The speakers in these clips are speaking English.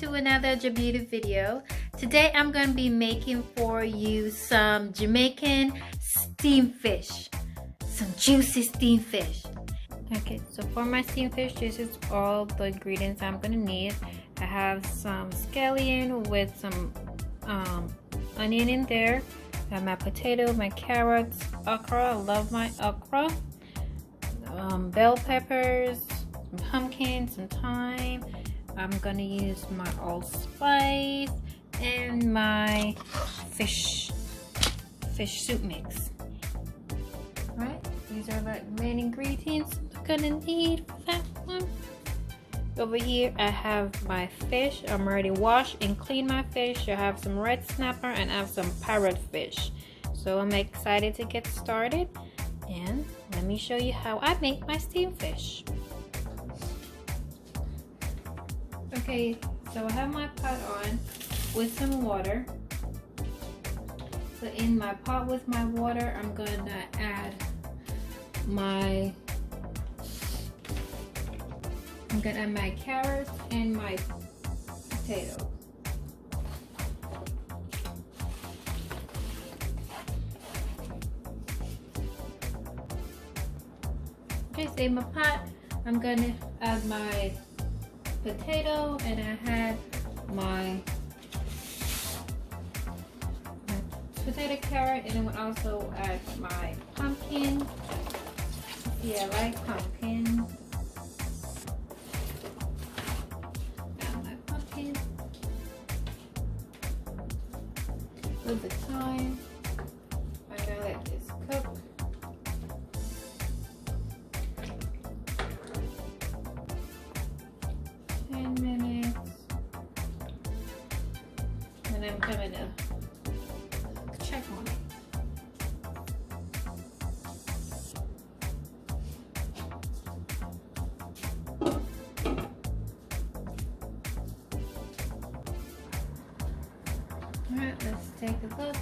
to another Jamaican video. Today I'm going to be making for you some Jamaican steam fish. Some juicy steam fish. Okay, so for my steam fish, this is all the ingredients I'm going to need. I have some scallion with some onion in there. I have my potato, my carrots, okra. I love my okra. Bell peppers, some pumpkin, some thyme. I'm gonna use my allspice and my fish soup mix. Right, these are the main ingredients I'm gonna need for that one. Over here I have my fish. I'm already washed and cleaned my fish. I have some red snapper and I have some parrotfish. So I'm excited to get started, and let me show you how I make my steam fish. Okay, so I have my pot on with some water. So in my pot with my water, I'm gonna add my carrots and my potato. Okay, so in my pot, I'm gonna add my potato, and I had my potato, carrot, and I would also add my pumpkin. Yeah, I like pumpkin. Add my pumpkin. A little bit of thyme. I'm gonna let this cook. Minutes, and I'm coming to check on it. Alright, let's take a look.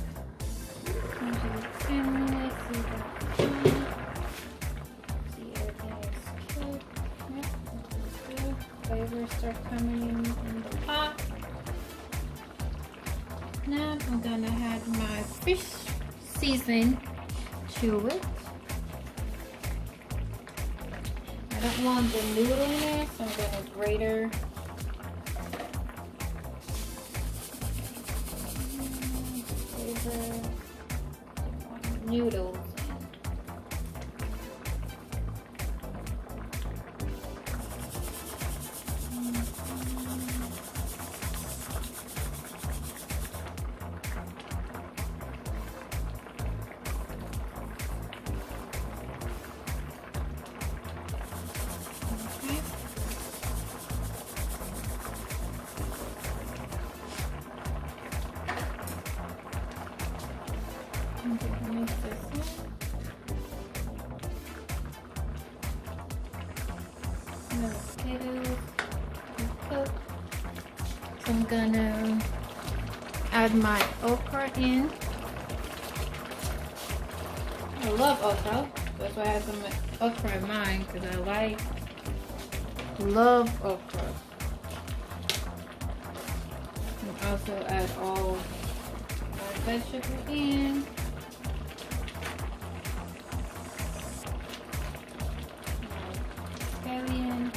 Usually 10 minutes, see that time. See, everything is good. Yep, that's good. Flavors start coming in the pot. Now I'm gonna add my fish season to it. I don't want the noodle in there, so I'm gonna grate noodles. Mix this in. The potatoes cook. So I'm gonna add my okra in. I love okra. That's why I have some okra in mine, because I love okra. And also add all my vegetables in. Scallion.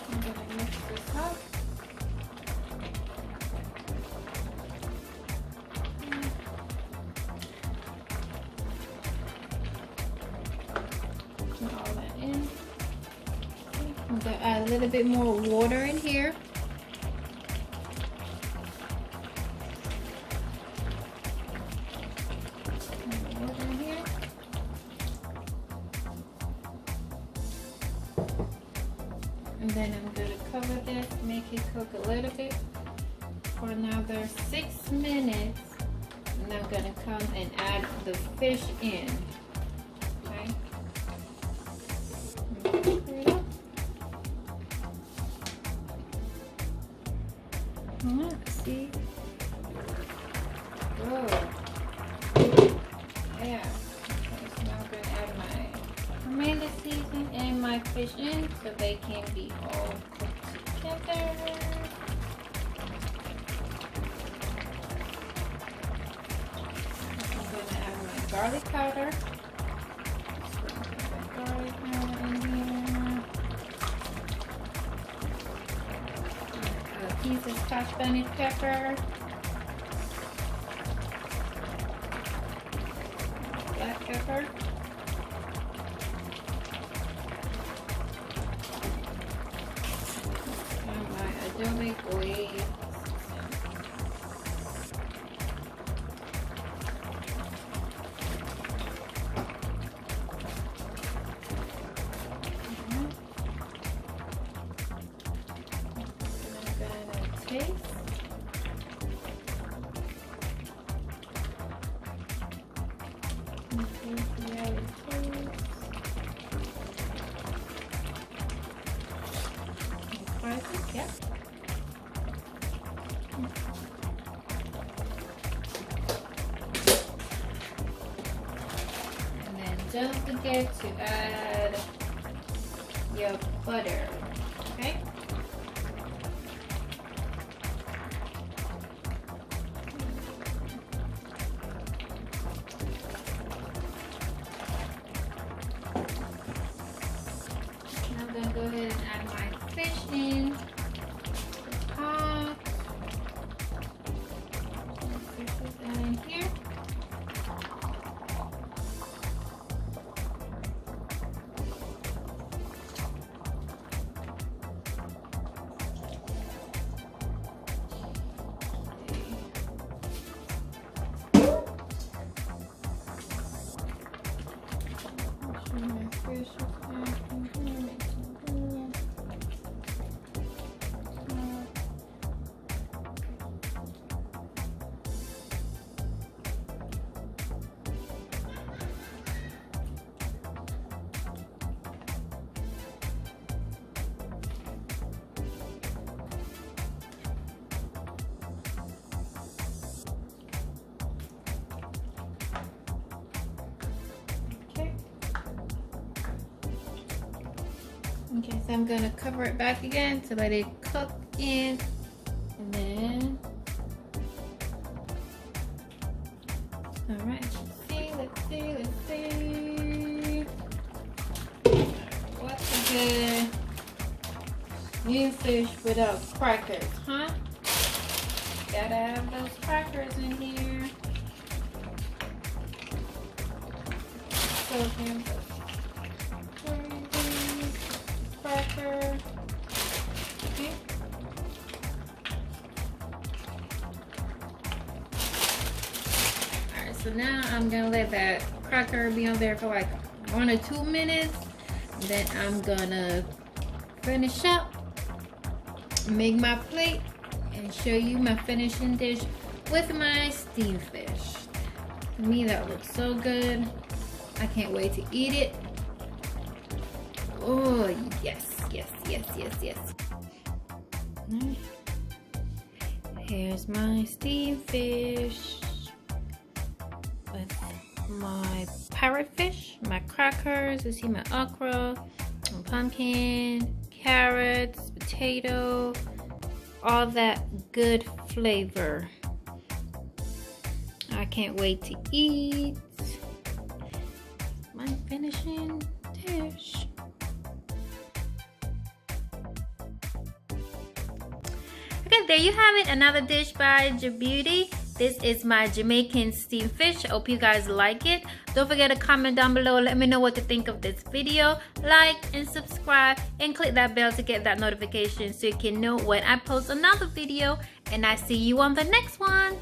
I'm gonna mix this up. Put all that in. I'm gonna add a little bit more water in here. And then I'm going to cover this, make it cook a little bit for another 6 minutes. And I'm going to come and add the fish in. Okay. Let's see. Oh. Yeah. Okay, so now I'm going to add my remain the seasoning and my fish in so they can be all cooked together. I'm going to add my garlic powder. Garlic powder in here. A piece of scotch bonnet pepper. Black pepper. Adobe glaze. I'm gonna taste. Yep. And then don't forget to add your butter, okay? Now I'm gonna go ahead and add my fish in. In here. Okay, so I'm gonna cover it back again to let it cook in, and then, all right, let's see. What's a good new fish without crackers, huh? Gotta have those crackers in here. So here's cracker. Okay. Alright, so now I'm gonna let that cracker be on there for like 1 or 2 minutes. Then I'm gonna finish up, make my plate, and show you my finishing dish with my steamed fish. To me, that looks so good. I can't wait to eat it. Oh, yes. Here's my steamed fish with my parrotfish, my crackers. You see my okra, my pumpkin, carrots, potato, all that good flavor. I can't wait to eat my finishing dish. Okay, there you have it, another dish by Jabeauty. This is my Jamaican steam fish. I hope you guys like it. Don't forget to comment down below. Let me know what you think of this video. Like and subscribe and click that bell to get that notification so you can know when I post another video. And I see you on the next one.